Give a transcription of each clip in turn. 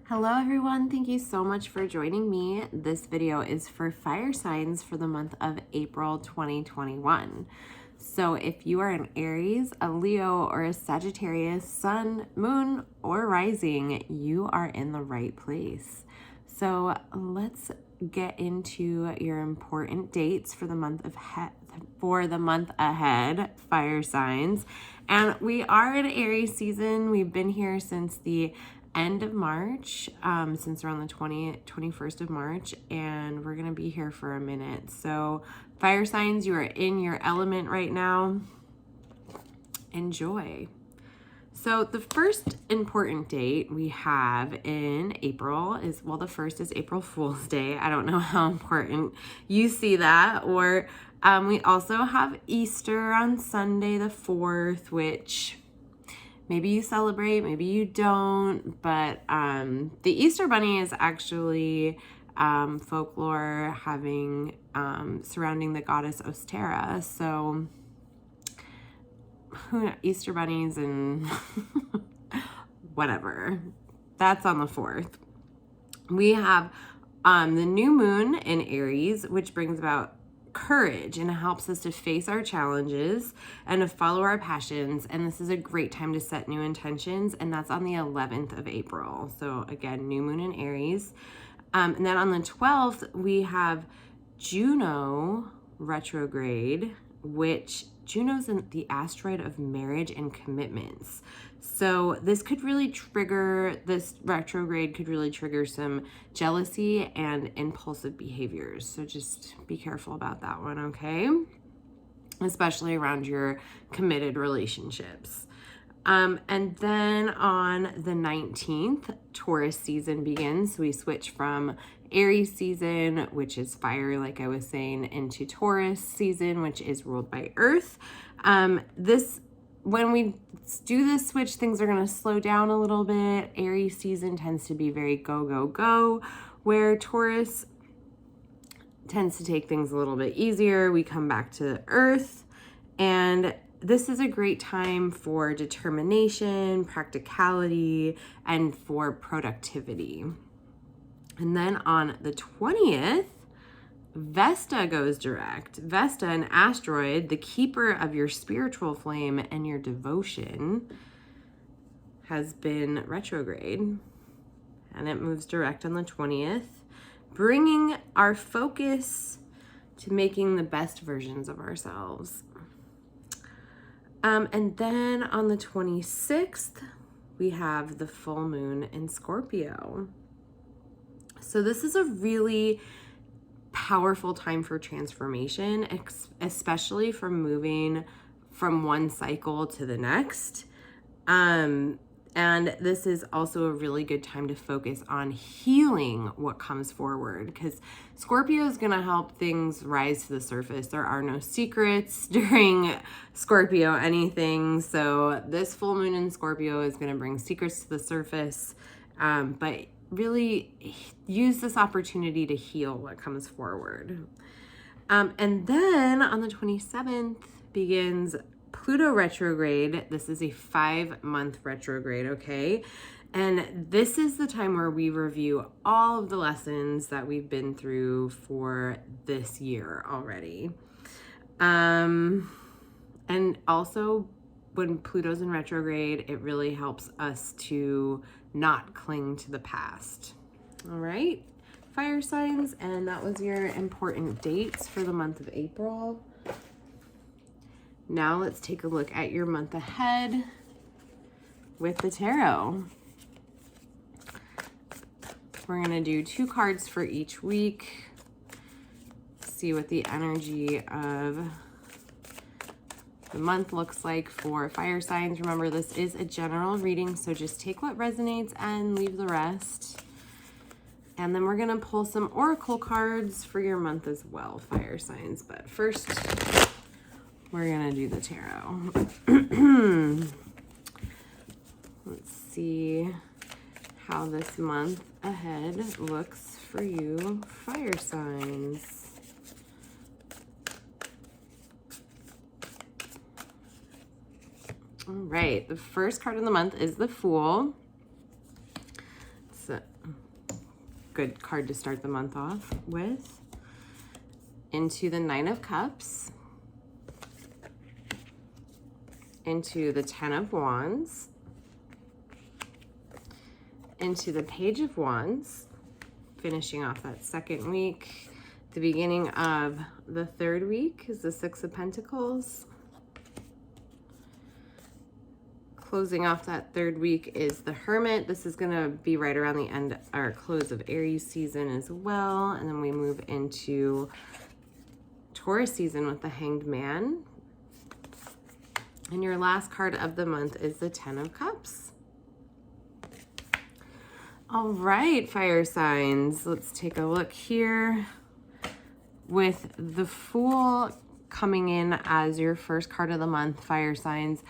Hello everyone, thank you so much for joining me. This video is for fire signs for the month of April 2021. So if you are an Aries, a Leo, or a Sagittarius, sun, moon, or rising, you are in the right place. So let's get into your important dates for the month ahead, fire signs. And we are in Aries season. We've been here since the end of March, since around the 21st of March, and we're gonna be here for a minute. So fire signs, you are in your element right now. Enjoy. So the first important date we have in April is, well, the first is April Fool's Day. I don't know how important you see that. Or we also have Easter on Sunday the 4th, which maybe you celebrate, maybe you don't, but the Easter Bunny is actually folklore having surrounding the goddess Ostera. So Easter bunnies and whatever. That's on the 4th. We have the new moon in Aries, which brings about courage and it helps us to face our challenges and to follow our passions. And this is a great time to set new intentions. And that's on the 11th of April. So again, new moon in Aries. And then on the 12th, we have Juno retrograde, which Juno's the asteroid of marriage and commitments. So this retrograde could really trigger some jealousy and impulsive behaviors. So just be careful about that one, okay? Especially around your committed relationships. And then on the 19th, Taurus season begins. We switch from Aries season, which is fire, like I was saying, into Taurus season, which is ruled by Earth. When we do this switch, things are going to slow down a little bit. Aries season tends to be very go, go, go, where Taurus tends to take things a little bit easier. We come back to Earth, and this is a great time for determination, practicality, and for productivity. And then on the 20th, Vesta goes direct. Vesta, an asteroid, the keeper of your spiritual flame and your devotion, has been retrograde. And it moves direct on the 20th, bringing our focus to making the best versions of ourselves. And then on the 26th, we have the full moon in Scorpio. So this is a really powerful time for transformation, especially for moving from one cycle to the next. And this is also a really good time to focus on healing what comes forward, because Scorpio is going to help things rise to the surface. There are no secrets during Scorpio anything. So this full moon in Scorpio is going to bring secrets to the surface, but really use this opportunity to heal what comes forward. And then on the 27th begins Pluto retrograde. This is a 5-month retrograde, okay? And this is the time where we review all of the lessons that we've been through for this year already. And also, when Pluto's in retrograde, it really helps us to not cling to the past. All right, fire signs, and that was your important dates for the month of April. Now let's take a look at your month ahead with the tarot. We're going to do 2 cards for each week. See what the energy of the month looks like for fire signs. Remember, this is a general reading, so just take what resonates and leave the rest. And then we're going to pull some oracle cards for your month as well, fire signs. But first, we're going to do the tarot. Let's see how this month ahead looks for you, fire signs. All right, the first card of the month is the Fool. It's good card to start the month off with. Into the Nine of Cups. Into the Ten of Wands. Into the Page of Wands. Finishing off that second week. The beginning of the third week is the Six of Pentacles. Closing off that third week is the Hermit. This is going to be right around the end or close of Aries season as well. And then we move into Taurus season with the Hanged Man. And your last card of the month is the Ten of Cups. All right, fire signs. Let's take a look here. With the Fool coming in as your first card of the month, fire signs.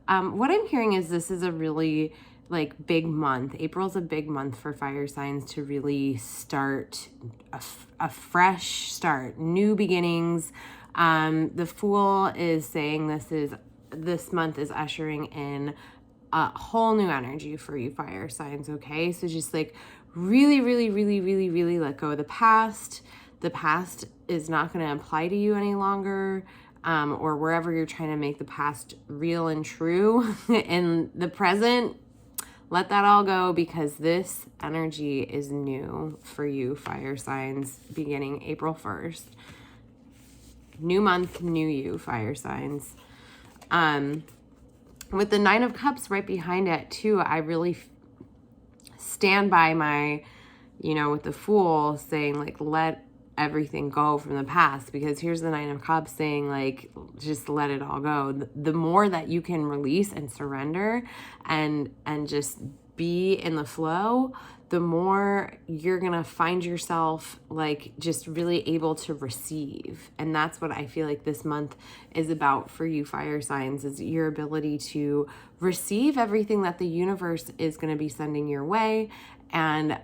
What I'm hearing is this is a really like big month. April's a big month for fire signs to really start a fresh start, new beginnings. The Fool is saying this month is ushering in a whole new energy for you fire signs, okay? So just like really, really, really, really, really let go of the past. The past is not going to apply to you any longer. Or wherever you're trying to make the past real and true in the present, let that all go because this energy is new for you, fire signs, beginning April 1st. New month, new you, fire signs. With the Nine of Cups right behind it too, I really stand by my, with the Fool saying like, let everything go from the past, because here's the Nine of Cups saying like just let it all go. The more that you can release and surrender and just be in the flow, the more you're gonna find yourself like just really able to receive. And that's what I feel like this month is about for you fire signs, is your ability to receive everything that the universe is going to be sending your way. And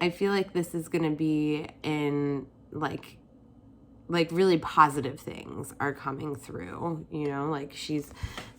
I feel like this is going to be in like really positive things are coming through, like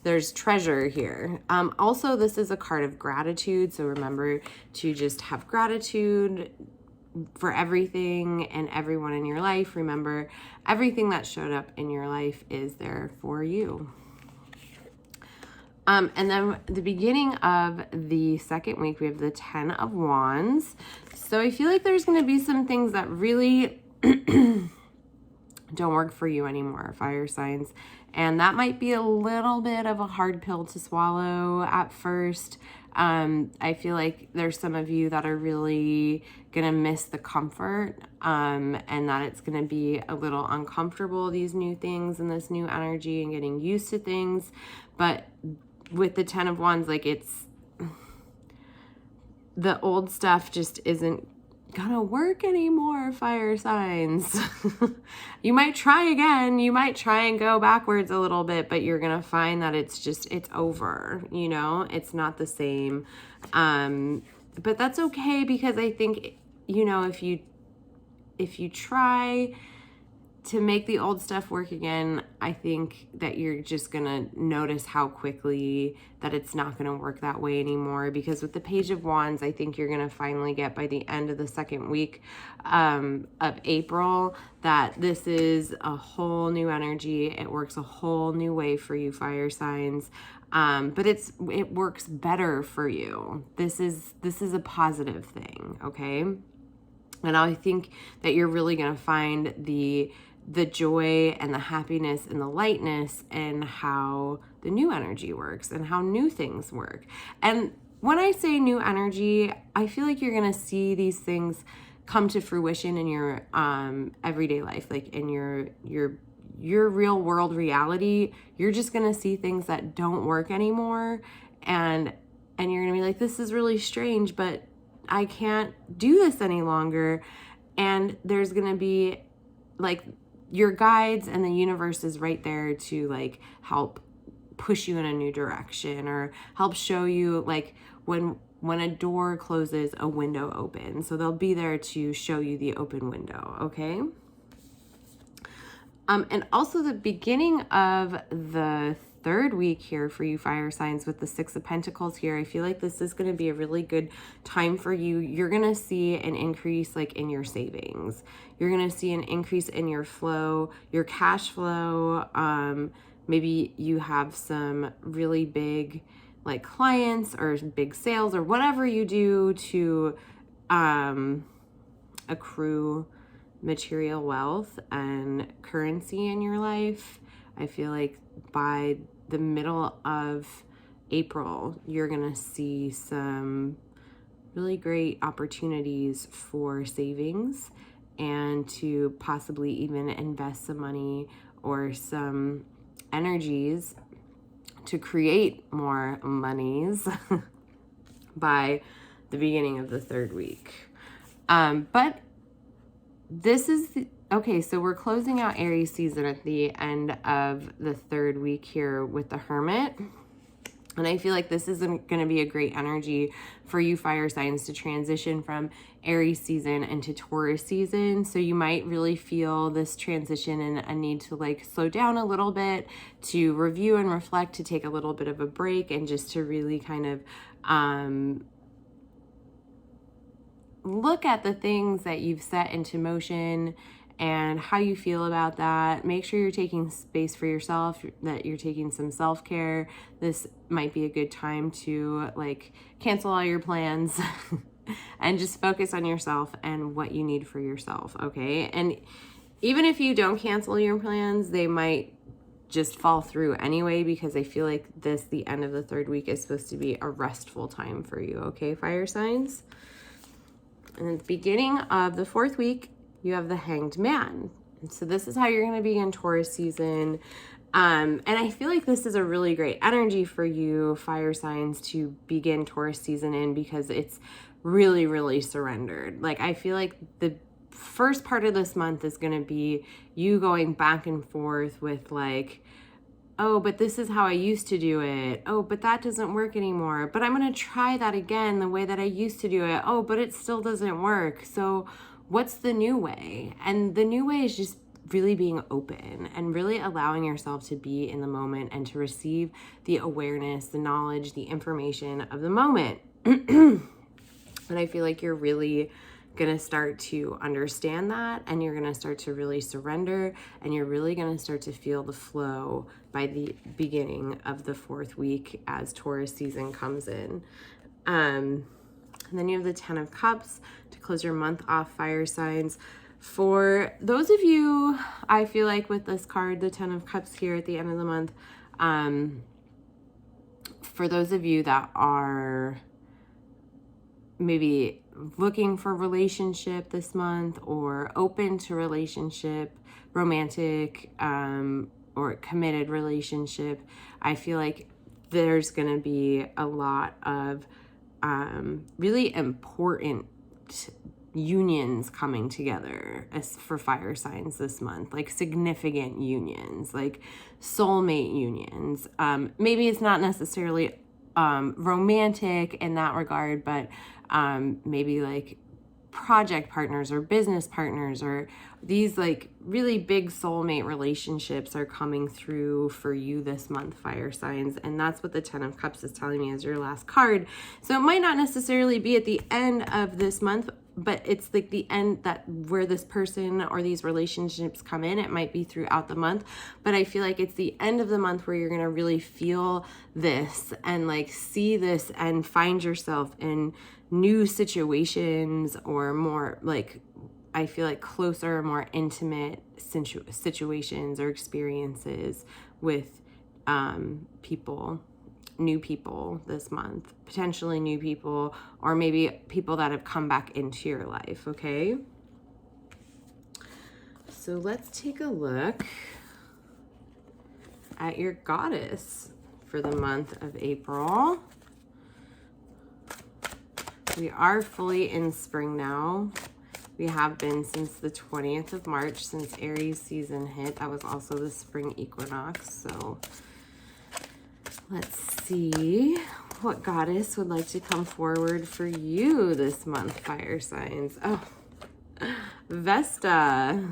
there's treasure here. Also, this is a card of gratitude. So remember to just have gratitude for everything and everyone in your life. Remember, everything that showed up in your life is there for you. And then the beginning of the second week, we have the Ten of Wands. So I feel like there's going to be some things that really don't work for you anymore, fire signs. And that might be a little bit of a hard pill to swallow at first. I feel like there's some of you that are really going to miss the comfort, and that it's going to be a little uncomfortable, these new things and this new energy and getting used to things. But with the Ten of Wands, like the old stuff just isn't gonna work anymore, fire signs. You might try again, you might try and go backwards a little bit, but you're gonna find that it's over, it's not the same. But that's okay, because I think, if you try to make the old stuff work again, I think that you're just going to notice how quickly that it's not going to work that way anymore. Because with the Page of Wands, I think you're going to finally get by the end of the second week of April that this is a whole new energy. It works a whole new way for you, fire signs. But it works better for you. This is a positive thing, okay? And I think that you're really going to find the joy and the happiness and the lightness and how the new energy works and how new things work. And when I say new energy, I feel like you're going to see these things come to fruition in your everyday life, like in your real world reality. You're just going to see things that don't work anymore, and you're going to be like, this is really strange, but I can't do this any longer. And there's going to be like your guides and the universe is right there to like help push you in a new direction, or help show you like when a door closes, a window opens. So they'll be there to show you the open window, okay? And also the beginning of the third week here for you fire signs with the Six of Pentacles here, I feel like this is going to be a really good time for you. You're going to see an increase like in your savings. You're going to see an increase in your flow, your cash flow. Maybe you have some really big like clients or big sales or whatever you do to accrue material wealth and currency in your life. I feel like by the middle of April, you're going to see some really great opportunities for savings and to possibly even invest some money or some energies to create more monies by the beginning of the third week. But this is okay, so we're closing out Aries season at the end of the third week here with the Hermit. And I feel like this is going to be a great energy for you fire signs to transition from Aries season into Taurus season. So you might really feel this transition and a need to like slow down a little bit, to review and reflect, to take a little bit of a break, and just to really kind of look at the things that you've set into motion and how you feel about that. Make sure you're taking space for yourself, that you're taking some self-care. This might be a good time to like cancel all your plans and just focus on yourself and what you need for yourself, okay? And even if you don't cancel your plans, they might just fall through anyway, because I feel like the end of the third week is supposed to be a restful time for you, okay, fire signs? And at the beginning of the fourth week, you have the Hanged Man. So this is how you're going to begin Taurus season. And I feel like this is a really great energy for you fire signs to begin Taurus season in, because it's really, really surrendered. Like, I feel like the first part of this month is going to be you going back and forth with like, oh, but this is how I used to do it. Oh, but that doesn't work anymore. But I'm going to try that again the way that I used to do it. Oh, but it still doesn't work. So what's the new way? And the new way is just really being open and really allowing yourself to be in the moment and to receive the awareness, the knowledge, the information of the moment. And I feel like you're really going to start to understand that, and you're going to start to really surrender, and you're really going to start to feel the flow by the beginning of the fourth week as Taurus season comes in. And then you have the 10 of Cups to close your month off, fire signs. For those of you, I feel like with this card, the 10 of Cups here at the end of the month, for those of you that are maybe looking for relationship this month, or open to relationship, romantic or committed relationship, I feel like there's going to be a lot of really important unions coming together as for fire signs this month, like significant unions, like soulmate unions. Maybe it's not necessarily romantic in that regard, but maybe like project partners or business partners, or these like really big soulmate relationships are coming through for you this month, fire signs. And that's what the 10 of Cups is telling me as your last card. So it might not necessarily be at the end of this month, but it's like the end that where this person or these relationships come in. It might be throughout the month, but I feel like it's the end of the month where you're going to really feel this and like see this and find yourself in new situations, or more like, I feel like closer, more intimate situations or experiences with people, new people this month, potentially new people, or maybe people that have come back into your life, okay? So let's take a look at your goddess for the month of April. We are fully in spring now. We have been since the 20th of March, since Aries season hit. That was also the spring equinox. So let's see what goddess would like to come forward for you this month, fire signs. Oh, Vesta.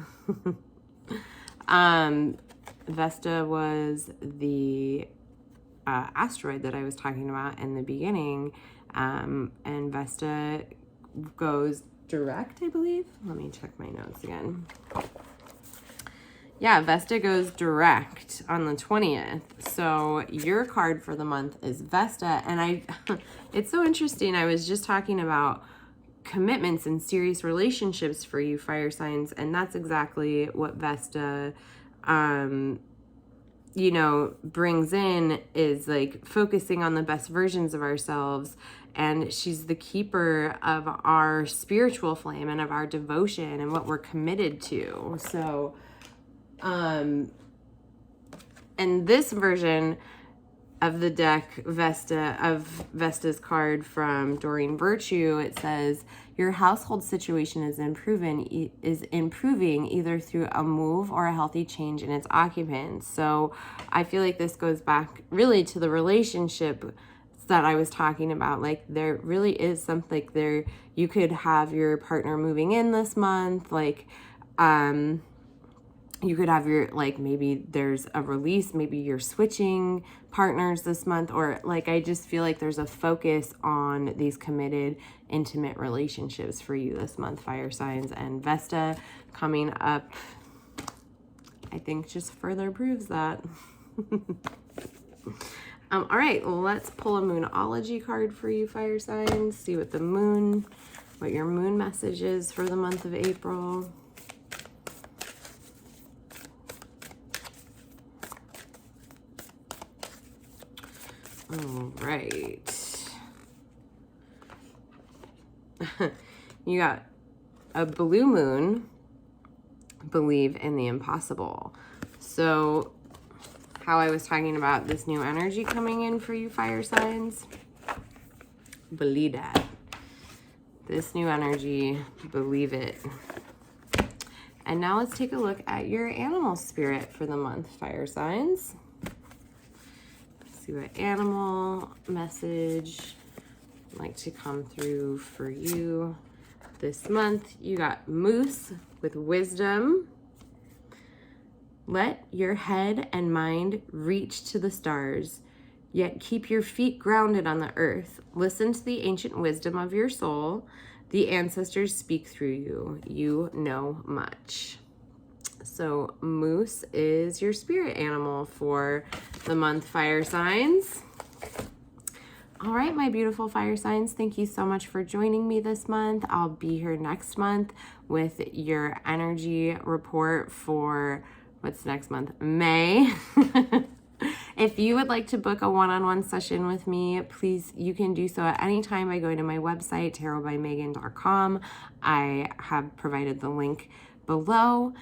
Vesta was the asteroid that I was talking about in the beginning. And Vesta goes direct, I believe. Let me check my notes again. Yeah, Vesta goes direct on the 20th. So your card for the month is Vesta. And it's so interesting. I was just talking about commitments and serious relationships for you fire signs. And that's exactly what Vesta, brings in, is like focusing on the best versions of ourselves. And she's the keeper of our spiritual flame and of our devotion and what we're committed to. So, and this version of the deck, Vesta's card from Doreen Virtue, it says, your household situation is improving either through a move or a healthy change in its occupants. So I feel like this goes back really to the relationship that I was talking about. Like, there really is something like there, you could have your partner moving in this month, like, you could have your, like, maybe there's a release, maybe you're switching partners this month, or like, I just feel like there's a focus on these committed, intimate relationships for you this month, fire signs. And Vesta coming up, I think, just further proves that. All right, well, let's pull a Moonology card for you, fire signs. See what your moon message is for the month of April. All right. You got a blue moon, believe in the impossible. So how I was talking about this new energy coming in for you fire signs, believe that. This new energy, believe it. And now let's take a look at your animal spirit for the month, fire signs. See what animal message would like to come through for you this month. You got moose with wisdom. Let your head and mind reach to the stars, yet keep your feet grounded on the earth. Listen to the ancient wisdom of your soul. The ancestors speak through you. You know much. So moose is your spirit animal for the month, fire signs. All right, my beautiful fire signs, thank you so much for joining me this month. I'll be here next month with your energy report for, what's next month? May. If you would like to book a one-on-one session with me, please, you can do so at any time by going to my website, tarotbymegan.com. I have provided the link below.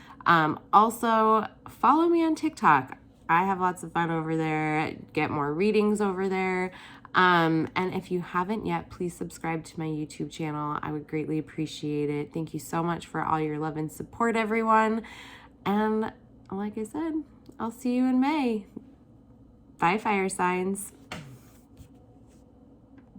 Also, follow me on TikTok. I have lots of fun over there. Get more readings over there. And if you haven't yet, please subscribe to my YouTube channel. I would greatly appreciate it. Thank you so much for all your love and support, everyone. And like I said, I'll see you in May. Bye, fire signs.